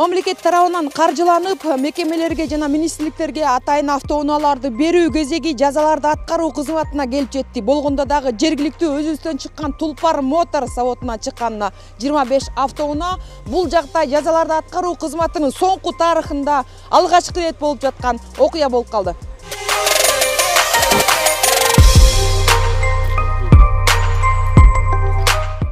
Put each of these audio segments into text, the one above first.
Мамлекет тарабынан каржыланып, мекемелерге жана министрликтерге атайын автоунааларды берүү кезеги жазаларды аткаруу кызматына келип жетти. Болгондо дагы жергиликтүү өзүбүздөн чыккан Тулпар Мотор заводунан чыккан 25 автоунаа бул жакта жазаларды аткаруу кызматынын соңку тарыхында алгачкы ирет болуп жаткан окуя болуп калды.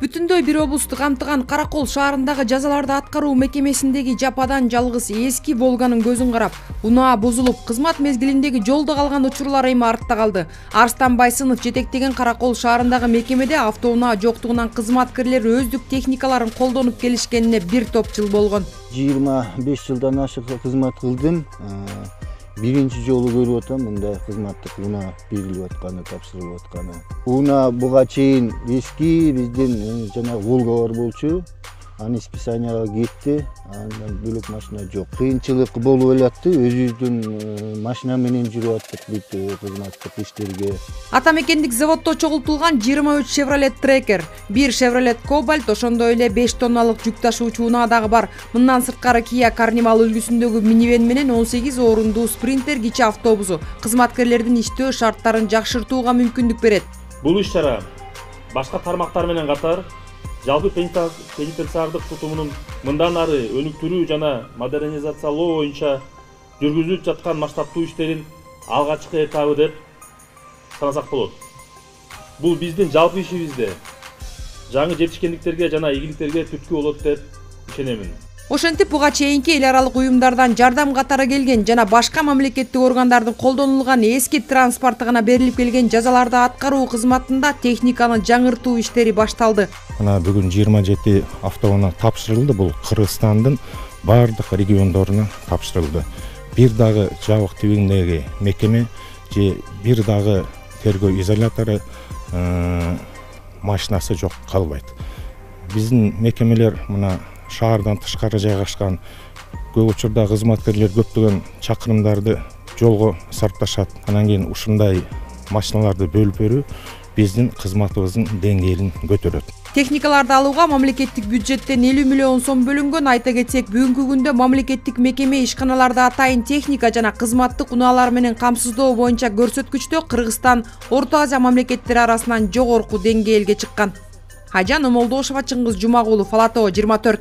Бүтүндөй бир облусту камтыган Каракол шаарындагы жазаларды аткаруу мекемесиндеги жападан жалгыз эски Волганын көзүн карап, унаа бузулуп, кызмат мезгилиндеги жолдо калган учурлар эми артта калды. Арстан Байсынов жетектеген Каракол шаарындагы мекемеде автоунаа жоктугунан кызматкерлер өздүк техникаларын колдонуп келишкенине бир топ жыл болгон. 25 жылдан ашык кызмат кылдым. Биринчи жолу көрүп атам мындай кызматтык унаа берилип атканы, тапшырылып атканы. Унаа буга чейин эски биздин жанагы Волга бар болчу. Аны списанияга кетти. Андан бөлөк машина жок. Кыйынчылык болуп элатты. Өзүбүздүн машина менен жүрүп аттык бүт кызматтык иштерге. Ата мекендик заводдо чогултулган 23 Chevrolet Tracker, 1 Chevrolet Cobalt, ошондой эле 5 тонналык жүк ташуучу унаа дагы бар. Мындан сырткары Kia Carnival үлгүсүндөгү минивен менен 18 орундуу Sprinter кичи автобусу кызматкерлердин иштөө шарттарын жакшыртууга мүмкүндүк берет. Бул иш-чара башка тармактар менен катар жалпы пенитенциардык тутумунун мындан ары өнүктүрүү жана модернизациялоо боюнча жүргүзүлүп жаткан масштабтуу иштерин алгачкы этабы деп санасак болот. Бул биздин жалпы ишибизде жаңы жетишкендиктерге жана ийгиликтерге түрткү болот деп ишенемин. Ошентип буга чейинки эл аралык уюмдардан жардам катары келген жана башка мамлекеттик органдардын колдонулган эски транспортту гана берилип келген жазаларды аткаруу кызматында техниканы жаңыртуу иштери башталды. Мына бүгүн 27 автоунаа тапшырылды. Бул Кыргызстандын бардык региондоруна тапшырылды. Бир дагы жабык тибиндеги мекеме же бир дагы тергөө изолятору машинасы жок калбайт. Биздин мекемелер мына шаардан тышкары жайгашкан, көп учурда кызматкерлер көптөгөн чакырымдарды жолго сарпташат. Анан кийин ушундай машиналарды бөлүп берүү биздин кызматыбыздын деңгээлин көтөрөт. Техникаларды алууга мамлекеттик бюджеттен 50 миллион сом бөлүнгөн. Айта кетсек, бүгүнкү күндө мамлекеттик мекеме ишканаларда атайын техника жана кызматтык унаалар менен камсыздоо боюнча көрсөткүчтө Кыргызстан Орто Азия мамлекеттери арасынан жогорку деңгээлге чыккан. Айжан Молдошева, Чыңгыз Жумагулов, Ала Тоо 24.